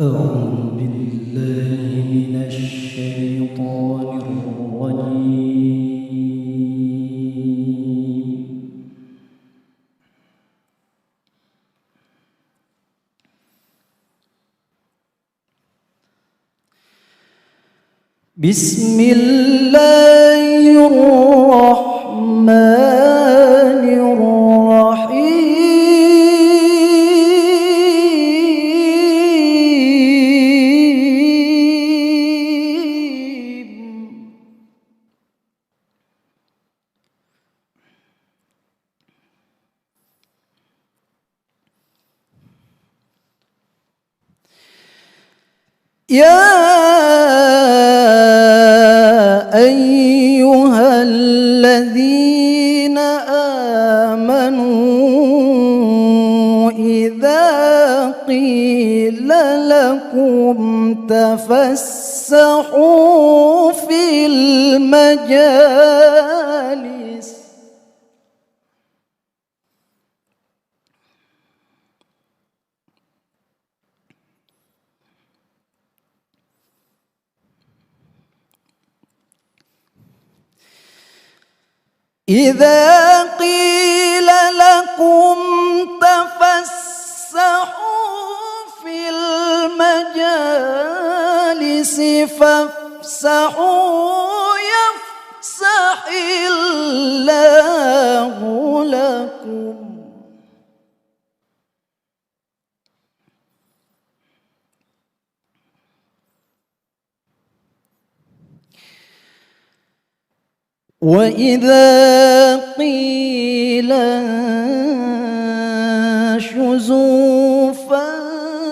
أعوذ بالله من الشيطان الرجيم. بسم الله الرحمن الرحيم. يا أيها الذين آمنوا إذا قيل لكم تفسحوا في المجالس إذا قيل لكم تفسحوا في المجالس فافسحوا يفسح الله لكم. وإذا قيل انشزوا فانشزوا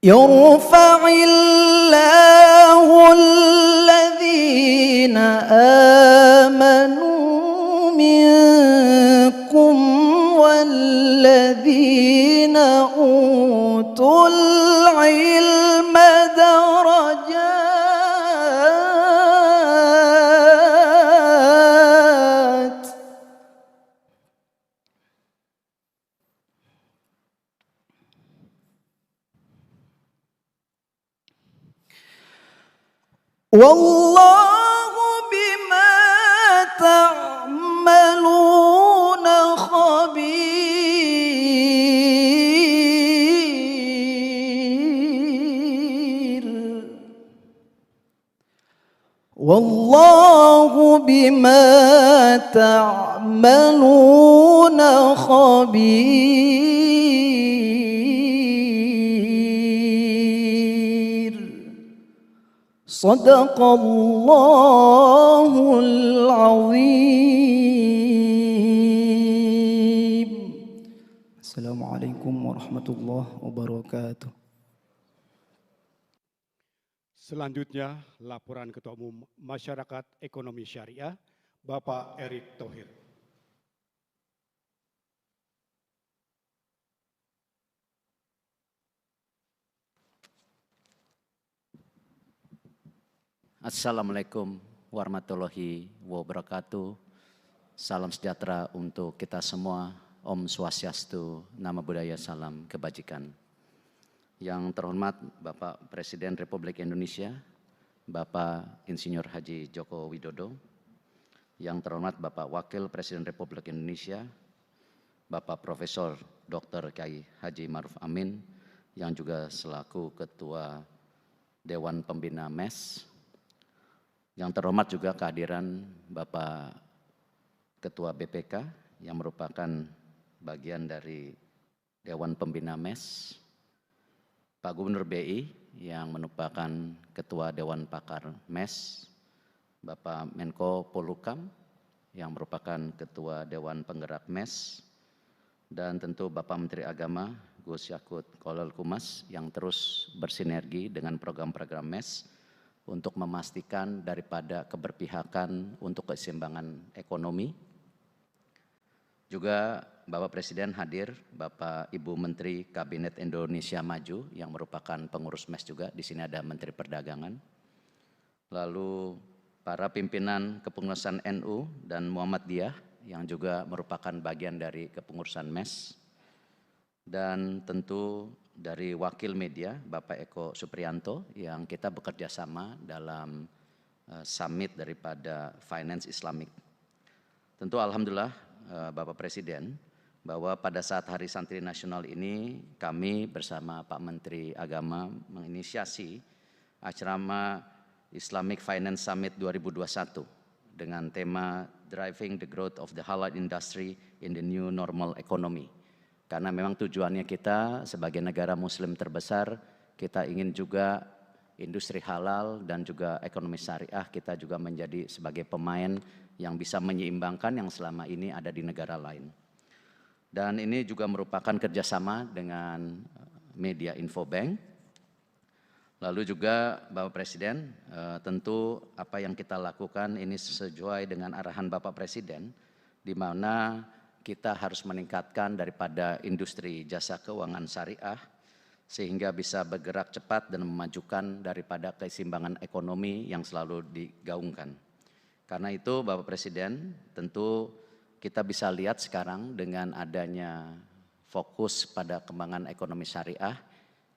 يرفع الله الذين آمنوا منكم والذين أوتوا العلم درجات. والله بما تعملون خبير. والله بما تعملون خبير. صدق الله العظيم. السلام عليكم ورحمة الله وبركاته. Selanjutnya, laporan Ketua Umum Masyarakat Ekonomi Syariah, Bapak Erick Thohir. Assalamualaikum warahmatullahi wabarakatuh. Salam sejahtera untuk kita semua. Om Swastiastu, Namo Buddhaya, salam kebajikan. Yang terhormat Bapak Presiden Republik Indonesia, Bapak Insinyur Haji Joko Widodo. Yang terhormat Bapak Wakil Presiden Republik Indonesia, Bapak Profesor Dr. Kiai Haji Ma'ruf Amin, yang juga selaku Ketua Dewan Pembina MES. Yang terhormat juga kehadiran Bapak Ketua BPK yang merupakan bagian dari Dewan Pembina MES, Pak Gubernur BI yang merupakan Ketua Dewan Pakar MES, Bapak Menko Polhukam yang merupakan Ketua Dewan Penggerak MES, dan tentu Bapak Menteri Agama Gus Yakut Khalil Qumas yang terus bersinergi dengan program-program MES untuk memastikan daripada keberpihakan untuk keseimbangan ekonomi. Juga Bapak Presiden hadir, Bapak Ibu Menteri Kabinet Indonesia Maju yang merupakan pengurus MES juga. Di sini ada Menteri Perdagangan. Lalu para pimpinan kepengurusan NU dan Muhammadiyah yang juga merupakan bagian dari kepengurusan MES. Dan tentu dari wakil media Bapak Eko Supriyanto yang kita bekerja sama dalam summit daripada Finance Islamic. Tentu alhamdulillah Bapak Presiden bahwa pada saat Hari Santri Nasional ini kami bersama Pak Menteri Agama menginisiasi acara Islamic Finance Summit 2021 dengan tema Driving the Growth of the Halal Industry in the New Normal Economy. Karena memang tujuannya kita sebagai negara muslim terbesar, kita ingin juga industri halal dan juga ekonomi syariah kita juga menjadi sebagai pemain yang bisa menyeimbangkan yang selama ini ada di negara lain. Dan ini juga merupakan kerjasama dengan media Infobank. Lalu juga Bapak Presiden, tentu apa yang kita lakukan ini sesuai dengan arahan Bapak Presiden, di mana kita harus meningkatkan daripada industri jasa keuangan syariah, sehingga bisa bergerak cepat dan memajukan daripada keseimbangan ekonomi yang selalu digaungkan. Karena itu Bapak Presiden, tentu kita bisa lihat sekarang dengan adanya fokus pada kembangan ekonomi syariah,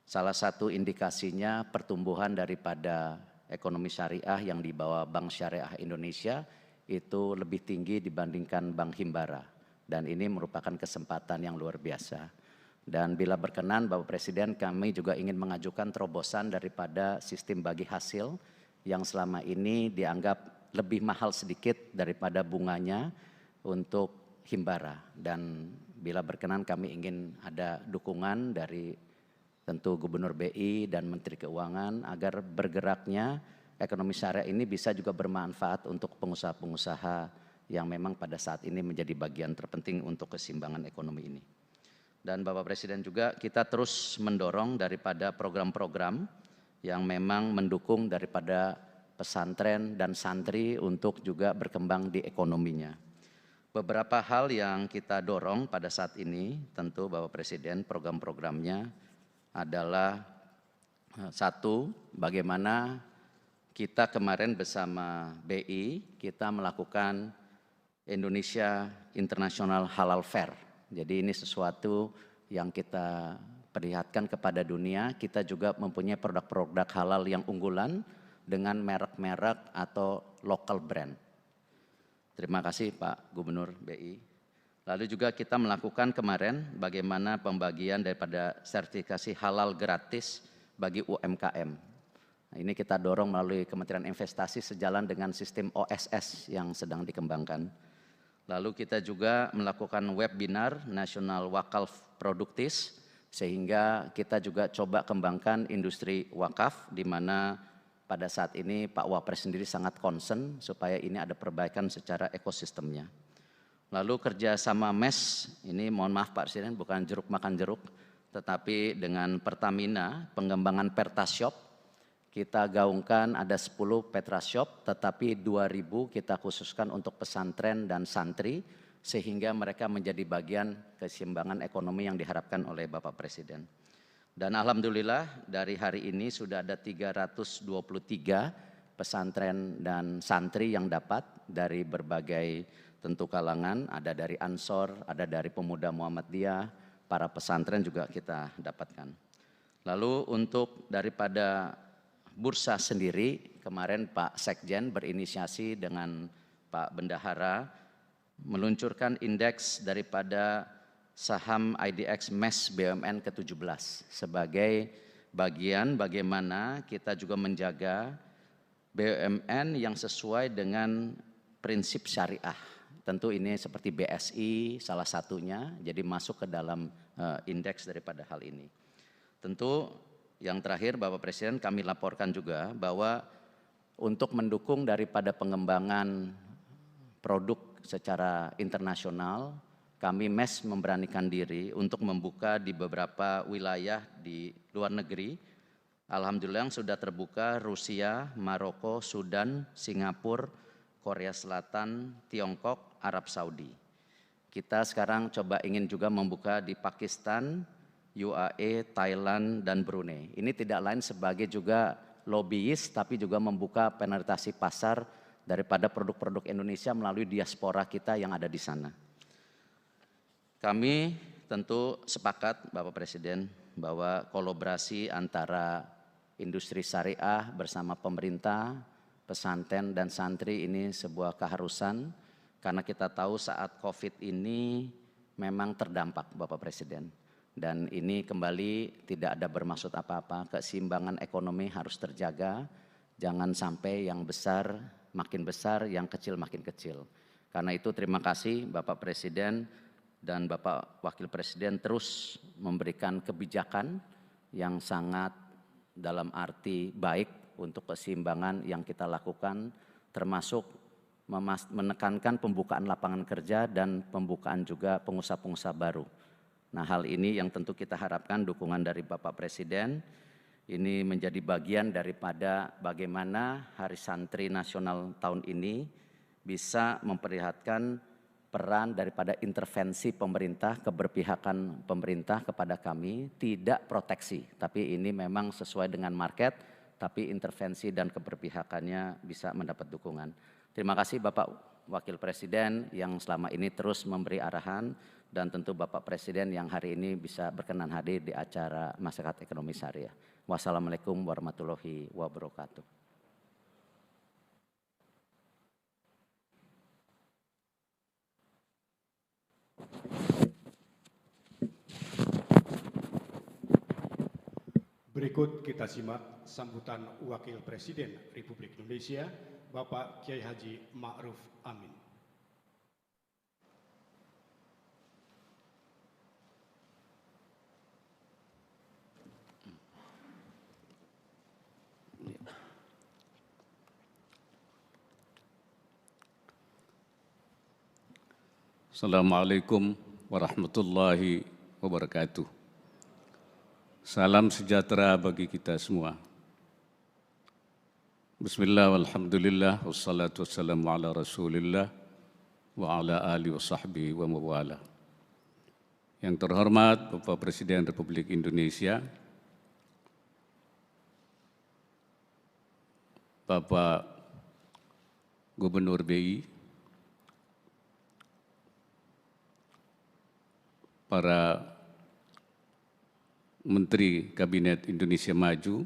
salah satu indikasinya pertumbuhan daripada ekonomi syariah yang dibawa Bank Syariah Indonesia itu lebih tinggi dibandingkan Bank Himbara. Dan ini merupakan kesempatan yang luar biasa. Dan bila berkenan Bapak Presiden, kami juga ingin mengajukan terobosan daripada sistem bagi hasil yang selama ini dianggap lebih mahal sedikit daripada bunganya untuk Himbara. Dan bila berkenan kami ingin ada dukungan dari tentu Gubernur BI dan Menteri Keuangan agar bergeraknya ekonomi syariah ini bisa juga bermanfaat untuk pengusaha-pengusaha yang memang pada saat ini menjadi bagian terpenting untuk keseimbangan ekonomi ini. Dan Bapak Presiden juga kita terus mendorong daripada program-program yang memang mendukung daripada pesantren dan santri untuk juga berkembang di ekonominya. Beberapa hal yang kita dorong pada saat ini tentu Bapak Presiden program-programnya adalah satu, bagaimana kita kemarin bersama BI kita melakukan Indonesia International Halal Fair. Jadi ini sesuatu yang kita perlihatkan kepada dunia, kita juga mempunyai produk-produk halal yang unggulan dengan merek-merek atau local brand. Terima kasih Pak Gubernur BI. Lalu juga kita melakukan kemarin bagaimana pembagian daripada sertifikasi halal gratis bagi UMKM. Nah, ini kita dorong melalui Kementerian Investasi sejalan dengan sistem OSS yang sedang dikembangkan. Lalu kita juga melakukan webinar National Wakaf Produktis sehingga kita juga coba kembangkan industri wakaf di mana pada saat ini Pak Wapres sendiri sangat concern supaya ini ada perbaikan secara ekosistemnya. Lalu kerjasama MES, ini mohon maaf Pak Presiden bukan jeruk makan jeruk, tetapi dengan Pertamina pengembangan Pertashop, kita gaungkan ada 10 Petrashop, tetapi 2.000 kita khususkan untuk pesantren dan santri, sehingga mereka menjadi bagian keseimbangan ekonomi yang diharapkan oleh Bapak Presiden. Dan alhamdulillah dari hari ini sudah ada 323 pesantren dan santri yang dapat dari berbagai tentu kalangan, ada dari Ansor, ada dari pemuda Muhammadiyah, para pesantren juga kita dapatkan. Lalu untuk daripada bursa sendiri, kemarin Pak Sekjen berinisiasi dengan Pak Bendahara meluncurkan indeks daripada saham IDX MES BUMN ke-17 sebagai bagian bagaimana kita juga menjaga BUMN yang sesuai dengan prinsip syariah. Tentu ini seperti BSI salah satunya, jadi masuk ke dalam indeks daripada hal ini. Tentu yang terakhir Bapak Presiden kami laporkan juga bahwa untuk mendukung daripada pengembangan produk secara internasional, kami MES memberanikan diri untuk membuka di beberapa wilayah di luar negeri. Alhamdulillah yang sudah terbuka Rusia, Maroko, Sudan, Singapura, Korea Selatan, Tiongkok, Arab Saudi. Kita sekarang coba ingin juga membuka di Pakistan, UAE, Thailand, dan Brunei. Ini tidak lain sebagai juga lobbyis, tapi juga membuka penetrasi pasar daripada produk-produk Indonesia melalui diaspora kita yang ada di sana. Kami tentu sepakat Bapak Presiden bahwa kolaborasi antara industri syariah bersama pemerintah, pesantren dan santri ini sebuah keharusan, karena kita tahu saat COVID ini memang terdampak Bapak Presiden. Dan ini kembali tidak ada bermaksud apa-apa, keseimbangan ekonomi harus terjaga, jangan sampai yang besar makin besar, yang kecil makin kecil. Karena itu terima kasih Bapak Presiden dan Bapak Wakil Presiden terus memberikan kebijakan yang sangat dalam arti baik untuk keseimbangan yang kita lakukan, termasuk menekankan pembukaan lapangan kerja dan pembukaan juga pengusaha-pengusaha baru. Nah, hal ini yang tentu kita harapkan dukungan dari Bapak Presiden. Ini menjadi bagian daripada bagaimana Hari Santri Nasional tahun ini bisa memperlihatkan peran daripada intervensi pemerintah, keberpihakan pemerintah kepada kami, tidak proteksi, tapi ini memang sesuai dengan market, tapi intervensi dan keberpihakannya bisa mendapat dukungan. Terima kasih Bapak Wakil Presiden yang selama ini terus memberi arahan, dan tentu Bapak Presiden yang hari ini bisa berkenan hadir di acara Masyarakat Ekonomi Syariah. Wassalamualaikum warahmatullahi wabarakatuh. Berikut kita simak sambutan Wakil Presiden Republik Indonesia, Bapak Kiai Haji Ma'ruf Amin. Assalamualaikum warahmatullahi wabarakatuh. Salam sejahtera bagi kita semua. Bismillah, walhamdulillah, wassalatu wassalamu ala rasulillah, wa ala alihi wa sahbihi wa mawala. Yang terhormat Bapak Presiden Republik Indonesia, Bapak Gubernur BI, para Menteri Kabinet Indonesia Maju,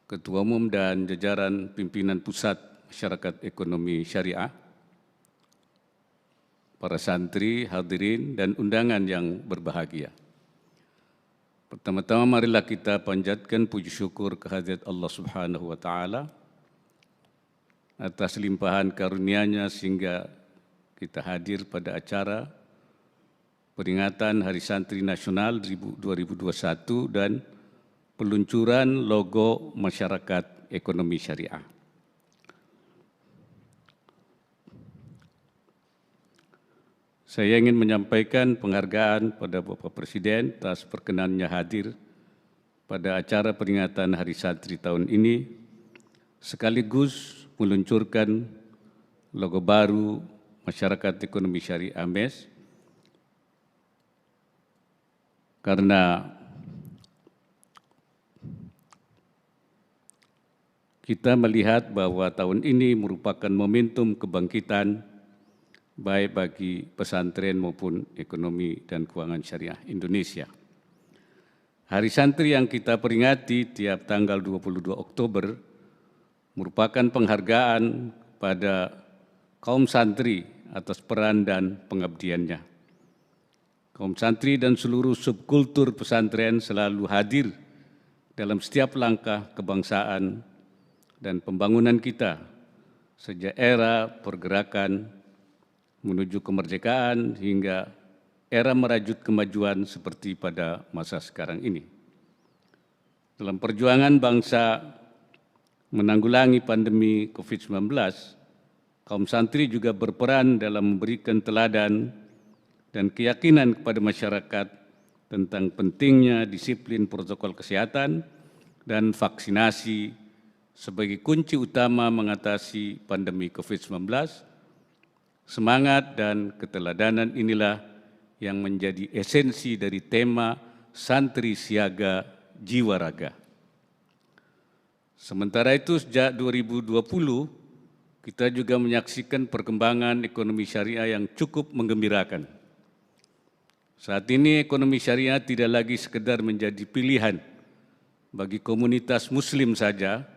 Ketua Umum dan jajaran pimpinan Pusat Masyarakat Ekonomi Syariah, para santri, hadirin, dan undangan yang berbahagia. Pertama-tama marilah kita panjatkan puji syukur kehadirat Allah Subhanahu wa Ta'ala atas limpahan karunia-Nya sehingga kita hadir pada acara peringatan Hari Santri Nasional 2021 dan peluncuran logo Masyarakat Ekonomi Syariah. Saya ingin menyampaikan penghargaan pada Bapak Presiden atas perkenannya hadir pada acara peringatan Hari Santri tahun ini, sekaligus meluncurkan logo baru Masyarakat Ekonomi Syariah MES, karena kita melihat bahwa tahun ini merupakan momentum kebangkitan baik bagi pesantren maupun ekonomi dan keuangan syariah Indonesia. Hari Santri yang kita peringati tiap tanggal 22 Oktober merupakan penghargaan pada kaum santri atas peran dan pengabdiannya. Kaum santri dan seluruh subkultur pesantren selalu hadir dalam setiap langkah kebangsaan dan pembangunan kita sejak era pergerakan menuju kemerdekaan hingga era merajut kemajuan seperti pada masa sekarang ini. Dalam perjuangan bangsa menanggulangi pandemi COVID-19, kaum santri juga berperan dalam memberikan teladan dan keyakinan kepada masyarakat tentang pentingnya disiplin protokol kesehatan dan vaksinasi sebagai kunci utama mengatasi pandemi COVID-19, Semangat dan keteladanan inilah yang menjadi esensi dari tema Santri Siaga Jiwa Raga. Sementara itu sejak 2020, kita juga menyaksikan perkembangan ekonomi syariah yang cukup menggembirakan. Saat ini ekonomi syariah tidak lagi sekedar menjadi pilihan bagi komunitas muslim saja,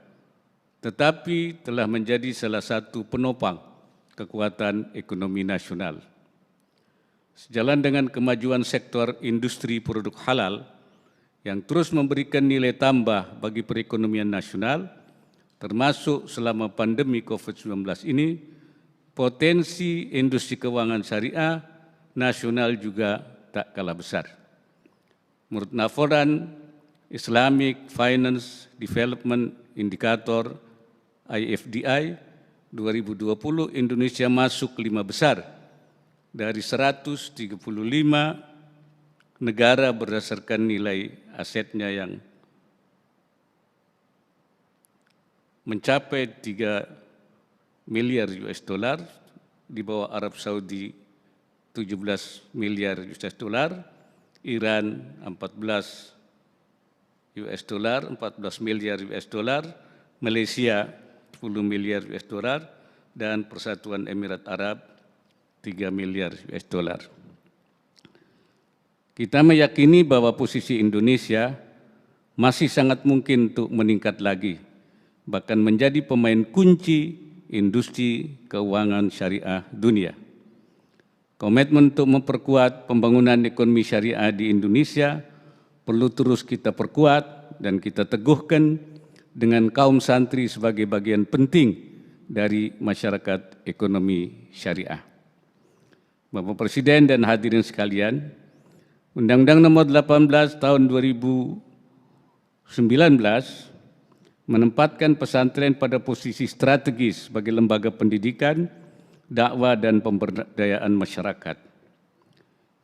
tetapi telah menjadi salah satu penopang kekuatan ekonomi nasional. Sejalan dengan kemajuan sektor industri produk halal yang terus memberikan nilai tambah bagi perekonomian nasional, termasuk selama pandemi COVID-19 ini, potensi industri keuangan syariah nasional juga tak kalah besar. Menurut laporan Islamic Finance Development Indicator IFDI 2020, Indonesia masuk 5 besar dari 135 negara berdasarkan nilai asetnya yang mencapai 3 miliar US dollar, di bawah Arab Saudi 17 miliar US dollar, Iran 14 US dollar, 14 miliar US dollar, Malaysia 10 miliar US dollar, dan Persatuan Emirat Arab 3 miliar US dollar. Kita meyakini bahwa posisi Indonesia masih sangat mungkin untuk meningkat lagi, bahkan menjadi pemain kunci industri keuangan syariah dunia. Komitmen untuk memperkuat pembangunan ekonomi syariah di Indonesia perlu terus kita perkuat dan kita teguhkan dengan kaum santri sebagai bagian penting dari masyarakat ekonomi syariah. Bapak Presiden dan hadirin sekalian, Undang-Undang Nomor 18 Tahun 2019 menempatkan pesantren pada posisi strategis sebagai lembaga pendidikan, dakwah dan pemberdayaan masyarakat.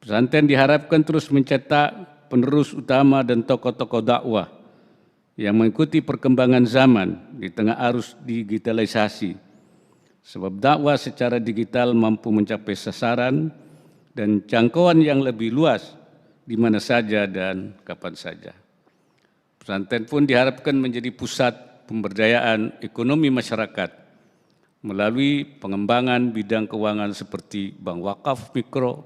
Pesantren diharapkan terus mencetak penerus utama dan tokoh-tokoh dakwah yang mengikuti perkembangan zaman di tengah arus digitalisasi. Sebab dakwah secara digital mampu mencapai sasaran dan jangkauan yang lebih luas di mana saja dan kapan saja. Pesantren pun diharapkan menjadi pusat pemberdayaan ekonomi masyarakat melalui pengembangan bidang keuangan seperti bank wakaf mikro,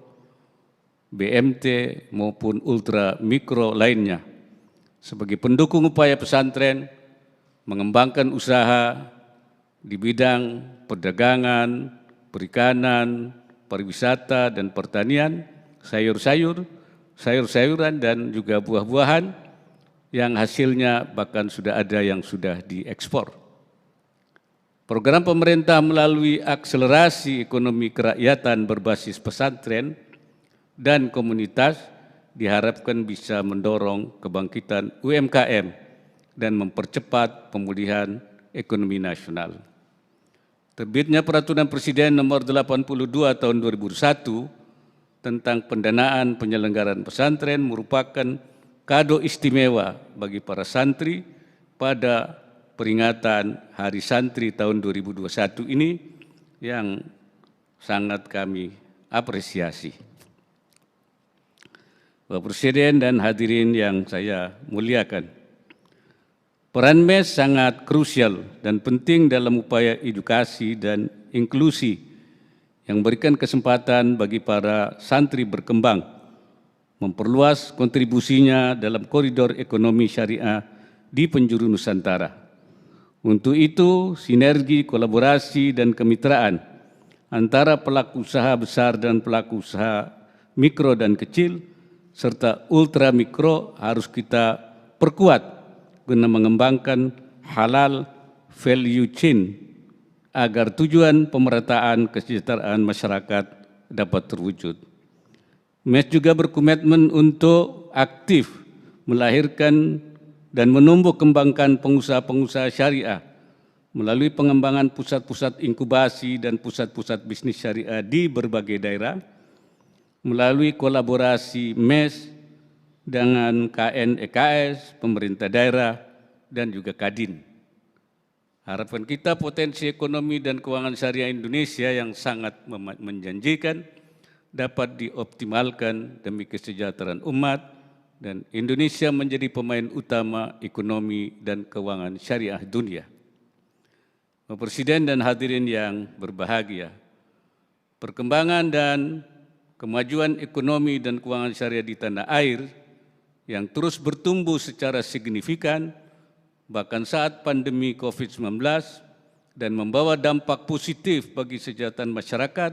BMT maupun ultra mikro lainnya. Sebagai pendukung upaya pesantren mengembangkan usaha di bidang perdagangan, perikanan, pariwisata dan pertanian, sayur-sayuran dan juga buah-buahan yang hasilnya bahkan sudah ada yang sudah diekspor. Program pemerintah melalui akselerasi ekonomi kerakyatan berbasis pesantren dan komunitas diharapkan bisa mendorong kebangkitan UMKM dan mempercepat pemulihan ekonomi nasional. Terbitnya Peraturan Presiden Nomor 82 Tahun 2001 tentang pendanaan penyelenggaraan pesantren merupakan kado istimewa bagi para santri pada peringatan Hari Santri tahun 2021 ini yang sangat kami apresiasi. Bapak Presiden dan hadirin yang saya muliakan, peran MES sangat krusial dan penting dalam upaya edukasi dan inklusi yang memberikan kesempatan bagi para santri berkembang, memperluas kontribusinya dalam koridor ekonomi syariah di penjuru Nusantara. Untuk itu, sinergi, kolaborasi, dan kemitraan antara pelaku usaha besar dan pelaku usaha mikro dan kecil, serta ultra mikro harus kita perkuat guna mengembangkan halal value chain agar tujuan pemerataan kesejahteraan masyarakat dapat terwujud. MES juga berkomitmen untuk aktif melahirkan dan menumbuh kembangkan pengusaha-pengusaha syariah melalui pengembangan pusat-pusat inkubasi dan pusat-pusat bisnis syariah di berbagai daerah, melalui kolaborasi MES dengan KNEKS, pemerintah daerah, dan juga Kadin. Harapan kita potensi ekonomi dan keuangan syariah Indonesia yang sangat menjanjikan dapat dioptimalkan demi kesejahteraan umat dan Indonesia menjadi pemain utama ekonomi dan keuangan syariah dunia. Bapak Presiden dan hadirin yang berbahagia, perkembangan dan kemajuan ekonomi dan keuangan syariah di tanah air yang terus bertumbuh secara signifikan bahkan saat pandemi COVID-19 dan membawa dampak positif bagi kesejahteraan masyarakat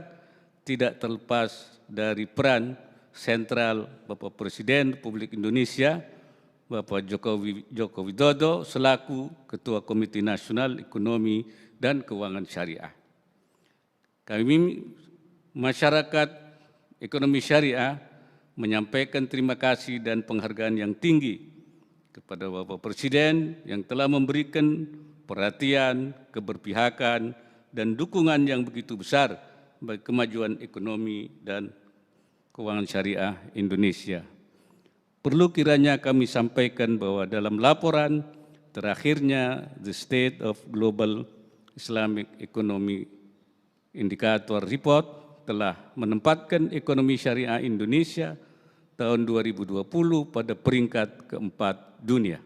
tidak terlepas dari peran sentral Bapak Presiden Republik Indonesia, Bapak Joko Widodo selaku Ketua Komite Nasional Ekonomi dan Keuangan Syariah. Kami masyarakat ekonomi syariah menyampaikan terima kasih dan penghargaan yang tinggi kepada Bapak Presiden yang telah memberikan perhatian, keberpihakan, dan dukungan yang begitu besar bagi kemajuan ekonomi dan keuangan syariah Indonesia. Perlu kiranya kami sampaikan bahwa dalam laporan terakhirnya The State of Global Islamic Economy Indicator Report telah menempatkan ekonomi syariah Indonesia tahun 2020 pada peringkat keempat dunia.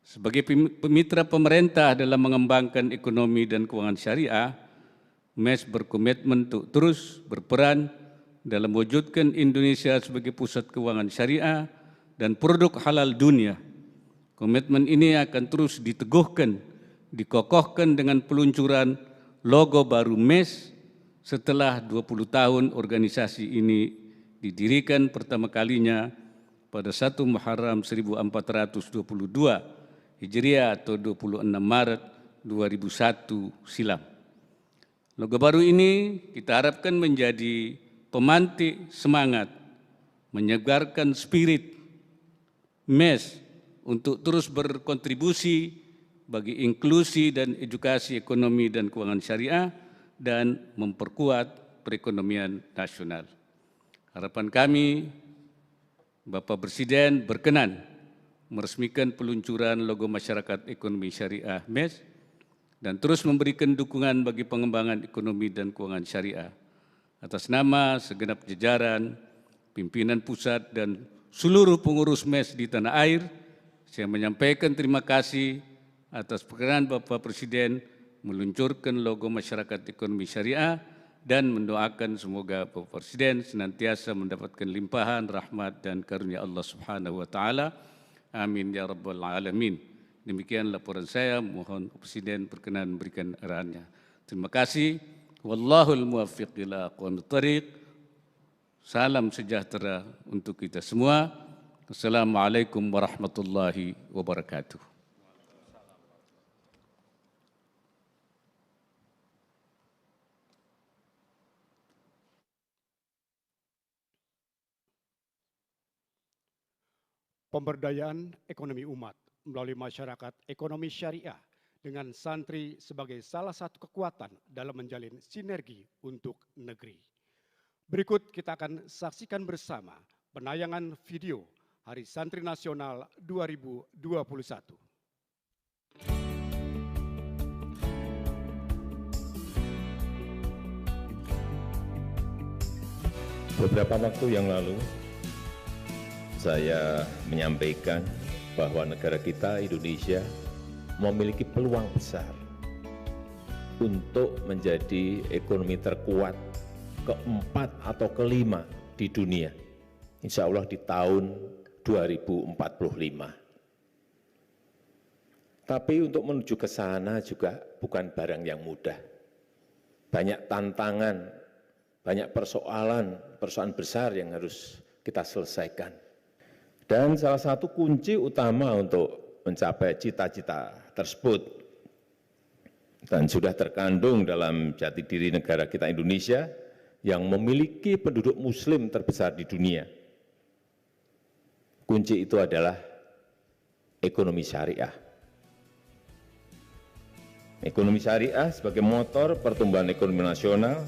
Sebagai pemitra pemerintah dalam mengembangkan ekonomi dan keuangan syariah, MES berkomitmen untuk terus berperan dalam mewujudkan Indonesia sebagai pusat keuangan syariah dan produk halal dunia. Komitmen ini akan terus diteguhkan, dikokohkan dengan peluncuran logo baru MES setelah 20 tahun organisasi ini didirikan pertama kalinya pada 1 Muharram 1422 Hijriah atau 26 Maret 2001 silam. Logo baru ini kita harapkan menjadi pemantik semangat, menyegarkan spirit MES untuk terus berkontribusi bagi inklusi dan edukasi ekonomi dan keuangan syariah dan memperkuat perekonomian nasional. Harapan kami, Bapak Presiden berkenan meresmikan peluncuran logo masyarakat ekonomi syariah MES dan terus memberikan dukungan bagi pengembangan ekonomi dan keuangan syariah. Atas nama segenap jajaran, pimpinan pusat dan seluruh pengurus MES di tanah air, saya menyampaikan terima kasih atas perkenan Bapak Presiden meluncurkan logo masyarakat ekonomi syariah dan mendoakan semoga Bapak Presiden senantiasa mendapatkan limpahan rahmat dan karunia Allah Subhanahu wa taala. Amin ya rabbal alamin. Demikian laporan saya, mohon Presiden berkenan memberikan arahannya. Terima kasih. Wallahul muwaffiq ila aqwamit thariq. Salam sejahtera untuk kita semua. Assalamualaikum warahmatullahi wabarakatuh. Pemberdayaan ekonomi umat melalui masyarakat ekonomi syariah dengan santri sebagai salah satu kekuatan dalam menjalin sinergi untuk negeri. Berikut kita akan saksikan bersama penayangan video Hari Santri Nasional 2021. Beberapa waktu yang lalu, saya menyampaikan bahwa negara kita, Indonesia, memiliki peluang besar untuk menjadi ekonomi terkuat keempat atau kelima di dunia. Insya Allah di tahun 2045. Tapi untuk menuju ke sana juga bukan barang yang mudah. Banyak tantangan, banyak persoalan besar yang harus kita selesaikan. Dan salah satu kunci utama untuk mencapai cita-cita tersebut dan sudah terkandung dalam jati diri negara kita Indonesia yang memiliki penduduk muslim terbesar di dunia. Kunci itu adalah ekonomi syariah. Ekonomi syariah sebagai motor pertumbuhan ekonomi nasional,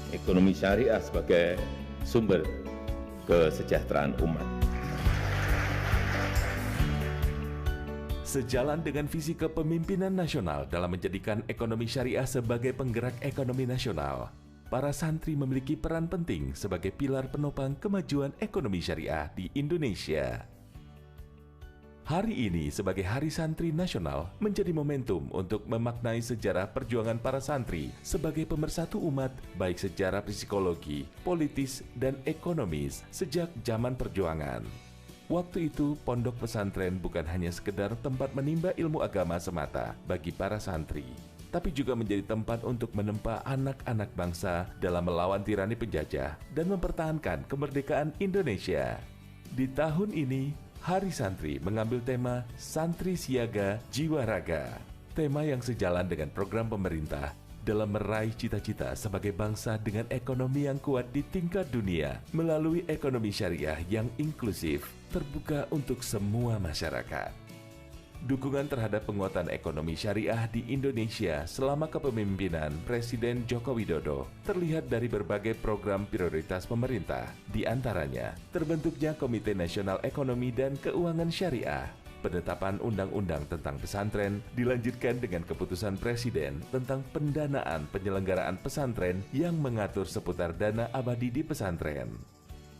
ekonomi syariah sebagai sumber kesejahteraan umat. Sejalan dengan visi kepemimpinan nasional dalam menjadikan ekonomi syariah sebagai penggerak ekonomi nasional, para santri memiliki peran penting sebagai pilar penopang kemajuan ekonomi syariah di Indonesia. Hari ini sebagai Hari Santri Nasional menjadi momentum untuk memaknai sejarah perjuangan para santri sebagai pemersatu umat, baik secara psikologi, politis, dan ekonomis sejak zaman perjuangan. Waktu itu, pondok pesantren bukan hanya sekedar tempat menimba ilmu agama semata bagi para santri, tapi juga menjadi tempat untuk menempa anak-anak bangsa dalam melawan tirani penjajah dan mempertahankan kemerdekaan Indonesia. Di tahun ini, Hari Santri mengambil tema Santri Siaga Jiwa Raga, tema yang sejalan dengan program pemerintah dalam meraih cita-cita sebagai bangsa dengan ekonomi yang kuat di tingkat dunia melalui ekonomi syariah yang inklusif, terbuka untuk semua masyarakat. Dukungan terhadap penguatan ekonomi syariah di Indonesia selama kepemimpinan Presiden Joko Widodo terlihat dari berbagai program prioritas pemerintah, di antaranya terbentuknya Komite Nasional Ekonomi dan Keuangan Syariah, penetapan undang-undang tentang pesantren dilanjutkan dengan keputusan Presiden tentang pendanaan penyelenggaraan pesantren yang mengatur seputar dana abadi di pesantren.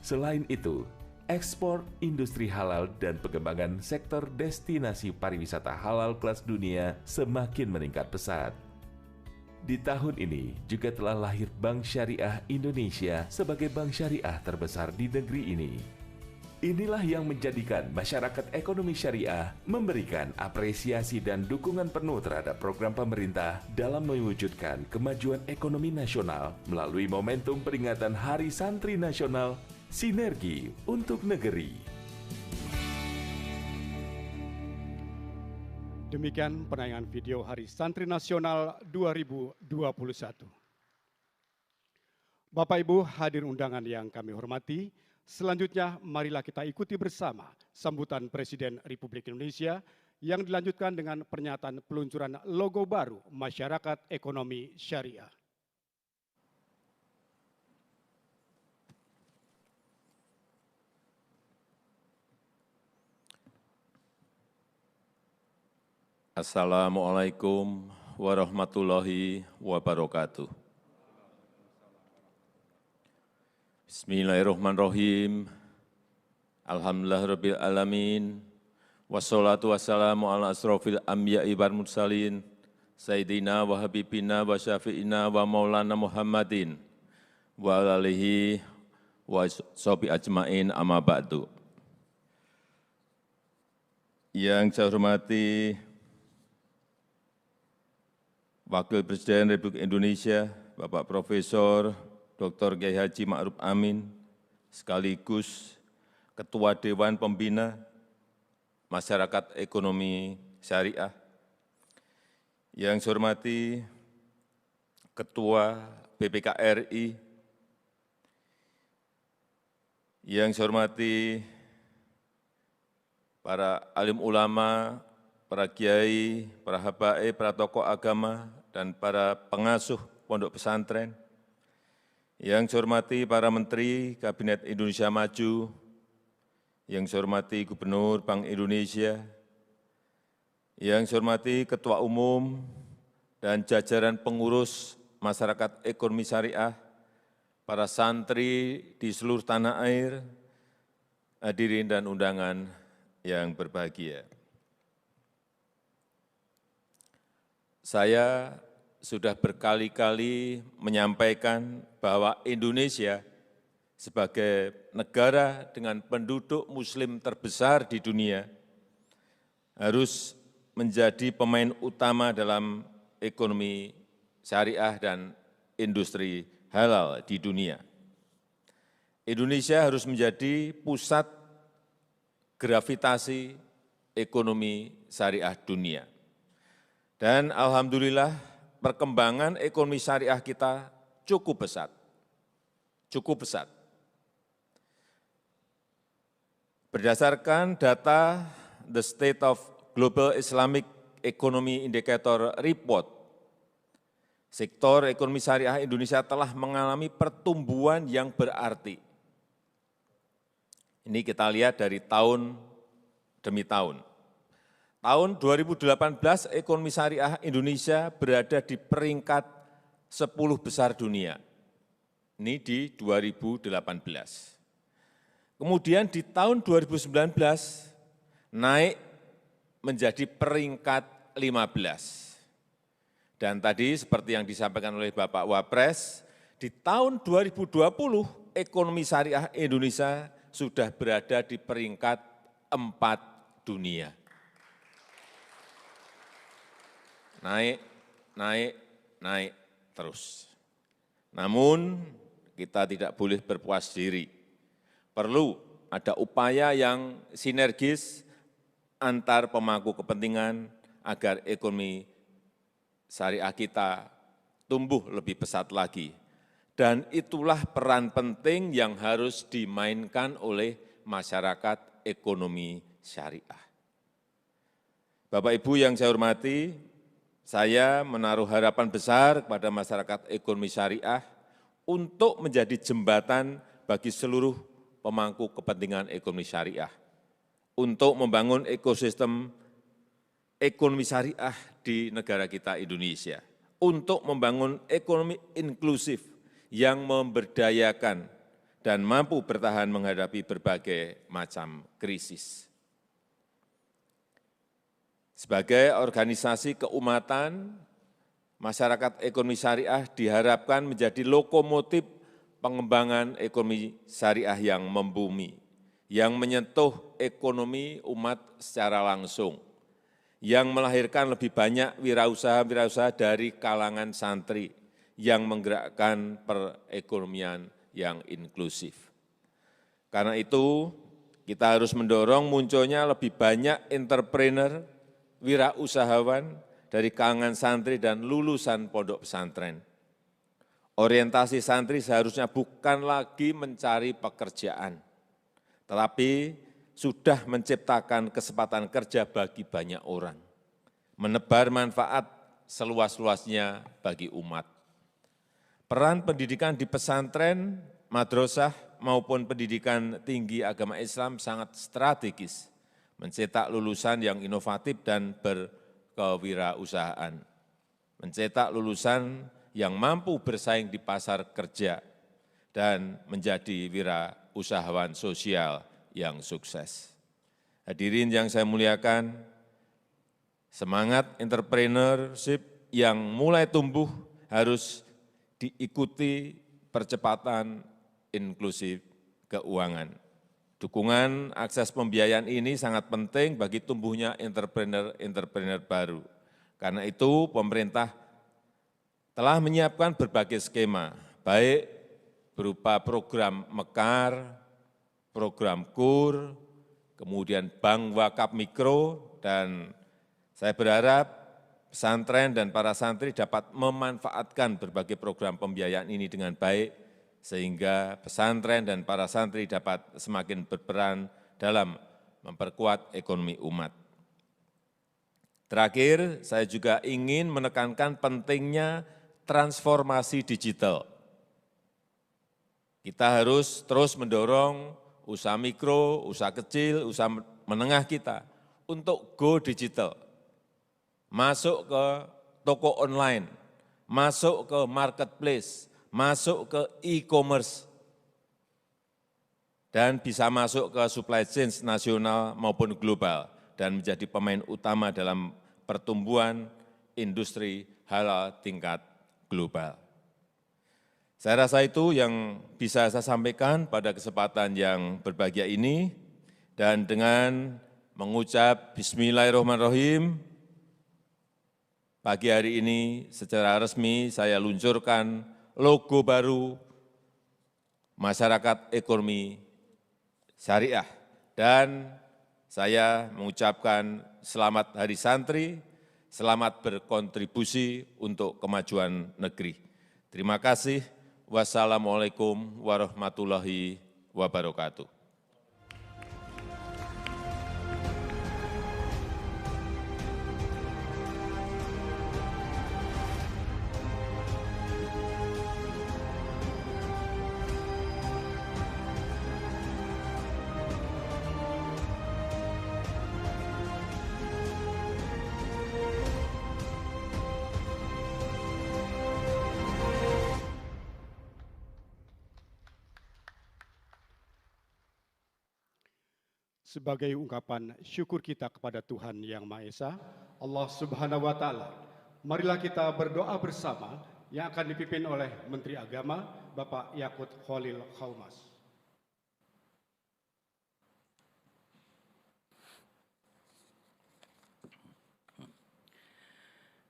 Selain itu, ekspor industri halal dan pengembangan sektor destinasi pariwisata halal kelas dunia semakin meningkat pesat. Di tahun ini juga telah lahir Bank Syariah Indonesia sebagai bank syariah terbesar di negeri ini. Inilah yang menjadikan masyarakat ekonomi syariah memberikan apresiasi dan dukungan penuh terhadap program pemerintah dalam mewujudkan kemajuan ekonomi nasional melalui momentum peringatan Hari Santri Nasional, Sinergi untuk Negeri. Demikian penayangan video Hari Santri Nasional 2021. Bapak Ibu hadirin undangan yang kami hormati, selanjutnya marilah kita ikuti bersama sambutan Presiden Republik Indonesia yang dilanjutkan dengan pernyataan peluncuran logo baru Masyarakat Ekonomi Syariah. Assalamualaikum warahmatullahi wabarakatuh. Bismillahirrahmanirrahim. Alhamdulillahirabbil alamin. Wassalatu wassalamu ala asrofil anbiya'i wal mursalin. Sayyidina wa habibina wa syafi'ina wa maulana Muhammadin. Wa alihi wa sahbihi ajma'in amma ba'du. Yang saya hormati Wakil Presiden Republik Indonesia, Bapak Profesor Dr. Kiai Haji Ma'ruf Amin, sekaligus Ketua Dewan Pembina Masyarakat Ekonomi Syariah. Yang saya hormati Ketua BPKRI, yang saya hormati para alim ulama, para kiai, para habaib, para tokoh agama, dan para pengasuh pondok pesantren. Yang saya hormati para Menteri Kabinet Indonesia Maju, yang saya hormati Gubernur Bank Indonesia, yang saya hormati Ketua Umum dan jajaran pengurus masyarakat ekonomi syariah, para santri di seluruh tanah air, hadirin dan undangan yang berbahagia. Saya sudah berkali-kali menyampaikan bahwa Indonesia sebagai negara dengan penduduk muslim terbesar di dunia harus menjadi pemain utama dalam ekonomi syariah dan industri halal di dunia. Indonesia harus menjadi pusat gravitasi ekonomi syariah dunia. Dan alhamdulillah perkembangan ekonomi syariah kita cukup pesat. Cukup pesat. Berdasarkan data The State of Global Islamic Economy Indicator Report, sektor ekonomi syariah Indonesia telah mengalami pertumbuhan yang berarti. Ini kita lihat dari tahun demi tahun. tahun 2018 ekonomi syariah Indonesia berada di peringkat 10 besar dunia. Ini di 2018. Kemudian di tahun 2019 naik menjadi peringkat 15. Dan tadi seperti yang disampaikan oleh Bapak Wapres, di tahun 2020 ekonomi syariah Indonesia sudah berada di peringkat 4 dunia. Naik, naik, naik terus. Namun kita tidak boleh berpuas diri. Perlu ada upaya yang sinergis antar pemangku kepentingan agar ekonomi syariah kita tumbuh lebih pesat lagi. Dan itulah peran penting yang harus dimainkan oleh masyarakat ekonomi syariah. Bapak Ibu yang saya hormati, saya menaruh harapan besar kepada masyarakat ekonomi syariah untuk menjadi jembatan bagi seluruh pemangku kepentingan ekonomi syariah, untuk membangun ekosistem ekonomi syariah di negara kita Indonesia, untuk membangun ekonomi inklusif yang memberdayakan dan mampu bertahan menghadapi berbagai macam krisis. Sebagai organisasi keumatan, masyarakat ekonomi syariah diharapkan menjadi lokomotif pengembangan ekonomi syariah yang membumi, yang menyentuh ekonomi umat secara langsung, yang melahirkan lebih banyak wirausaha-wirausaha dari kalangan santri, yang menggerakkan perekonomian yang inklusif. Karena itu, kita harus mendorong munculnya lebih banyak entrepreneur, wirausahawan dari kalangan santri dan lulusan pondok pesantren. Orientasi santri seharusnya bukan lagi mencari pekerjaan, tetapi sudah menciptakan kesempatan kerja bagi banyak orang, menebar manfaat seluas-luasnya bagi umat. Peran pendidikan di pesantren, madrasah maupun pendidikan tinggi agama Islam sangat strategis, mencetak lulusan yang inovatif dan berkewirausahaan, mencetak lulusan yang mampu bersaing di pasar kerja, dan menjadi wirausahawan sosial yang sukses. Hadirin yang saya muliakan, semangat entrepreneurship yang mulai tumbuh harus diikuti percepatan inklusif keuangan. Dukungan akses pembiayaan ini sangat penting bagi tumbuhnya entrepreneur baru. Karena itu pemerintah telah menyiapkan berbagai skema, baik berupa program Mekar, program KUR, kemudian Bank Wakaf Mikro, dan saya berharap pesantren dan para santri dapat memanfaatkan berbagai program pembiayaan ini dengan baik, sehingga pesantren dan para santri dapat semakin berperan dalam memperkuat ekonomi umat. Terakhir, saya juga ingin menekankan pentingnya transformasi digital. Kita harus terus mendorong usaha mikro, usaha kecil, usaha menengah kita untuk go digital, masuk ke toko online, masuk ke marketplace, masuk ke e-commerce, dan bisa masuk ke supply chain nasional maupun global, dan menjadi pemain utama dalam pertumbuhan industri halal tingkat global. Saya rasa itu yang bisa saya sampaikan pada kesempatan yang berbahagia ini, dan dengan mengucap Bismillahirrahmanirrahim, pagi hari ini secara resmi saya luncurkan logo baru Masyarakat Ekonomi Syariah, dan saya mengucapkan selamat Hari Santri, selamat berkontribusi untuk kemajuan negeri. Terima kasih. Wassalamualaikum warahmatullahi wabarakatuh. sebagai ungkapan syukur kita kepada Tuhan Yang Maha Esa, Allah Subhanahu wa Ta'ala. Marilah kita berdoa bersama yang akan dipimpin oleh Menteri Agama, Bapak Yakut Khalil Khaumas.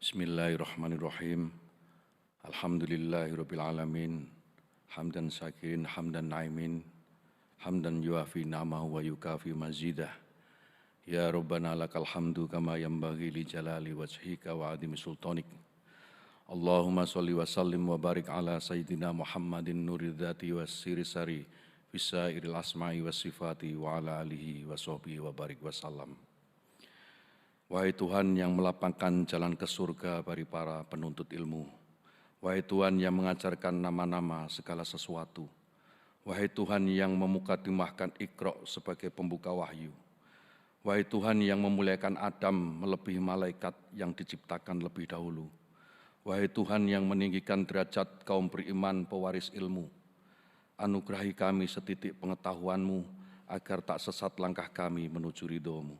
Bismillahirrahmanirrahim. Alhamdulillahirabbil alamin. Hamdan syakirin, hamdan naimin, hamdan yuafi na'amahu wa yukafi mazidah. Ya Rabbana lakal hamdu kama yanbaghi li jalali wajhika wa adimi sultanik. Allahumma sholli wa sallim wa barik ala sayyidina Muhammadin nuridzati wa sirisari fisairil asma'i wa sifati wa ala alihi wa sahbihi wa barik wa salam. Wahai Tuhan yang melapangkan jalan ke surga bagi para penuntut ilmu. Wahai Tuhan yang mengajarkan nama-nama segala sesuatu. Wahai Tuhan yang memukadimahkan Iqra sebagai pembuka wahyu. Wahai Tuhan yang memuliakan Adam melebihi malaikat yang diciptakan lebih dahulu. Wahai Tuhan yang meninggikan derajat kaum beriman pewaris ilmu. Anugerahi kami setitik pengetahuan-Mu agar tak sesat langkah kami menuju ridho-Mu.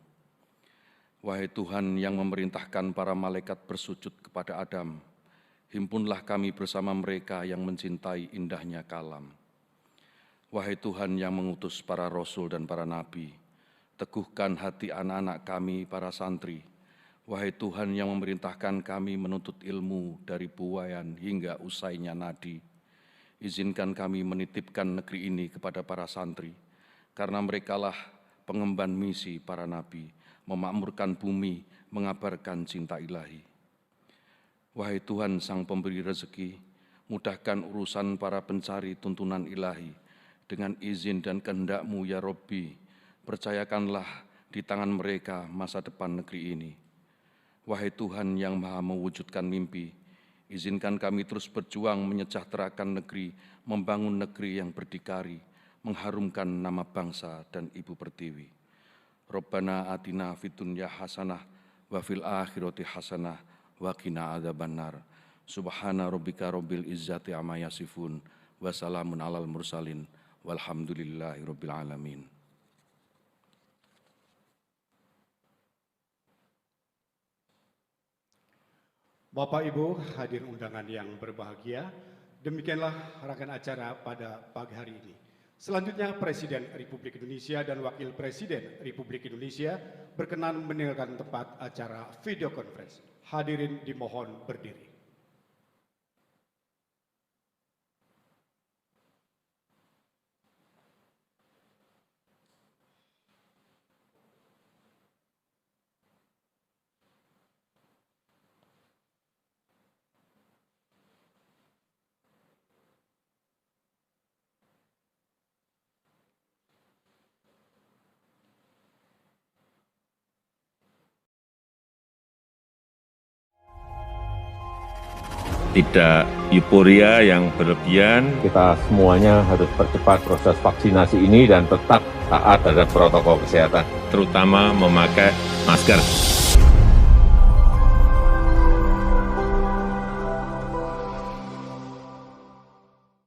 Wahai Tuhan yang memerintahkan para malaikat bersujud kepada Adam, himpunlah kami bersama mereka yang mencintai indahnya kalam. Wahai Tuhan yang mengutus para rasul dan para nabi, teguhkan hati anak-anak kami para santri. Wahai Tuhan yang memerintahkan kami menuntut ilmu dari buayan hingga usainya nadi, izinkan kami menitipkan negeri ini kepada para santri, karena merekalah pengemban misi para nabi, memakmurkan bumi, mengabarkan cinta ilahi. Wahai Tuhan sang pemberi rezeki, mudahkan urusan para pencari tuntunan ilahi, dengan izin dan kehendak-Mu ya Rabbi, percayakanlah di tangan mereka masa depan negeri ini. Wahai Tuhan yang maha mewujudkan mimpi, izinkan kami terus berjuang menyejahterakan negeri, membangun negeri yang berdikari, mengharumkan nama bangsa dan Ibu Pertiwi. Rabbana atina fid dunya hasanah wa fil akhirati hasanah wa qina adzabannar. Subhana rabbika rabbil izzati amma yasifun wa salamun alal mursalin walhamdulillahi rabbil alamin. Bapak Ibu hadirin undangan yang berbahagia, demikianlah rangkaian acara pada pagi hari ini. Selanjutnya Presiden Republik Indonesia dan Wakil Presiden Republik Indonesia berkenan meninggalkan tempat acara video conference. Hadirin dimohon berdiri. Tidak euforia yang berlebihan. Kita semuanya harus percepat proses vaksinasi ini dan tetap taat terhadap protokol kesehatan. Terutama memakai masker.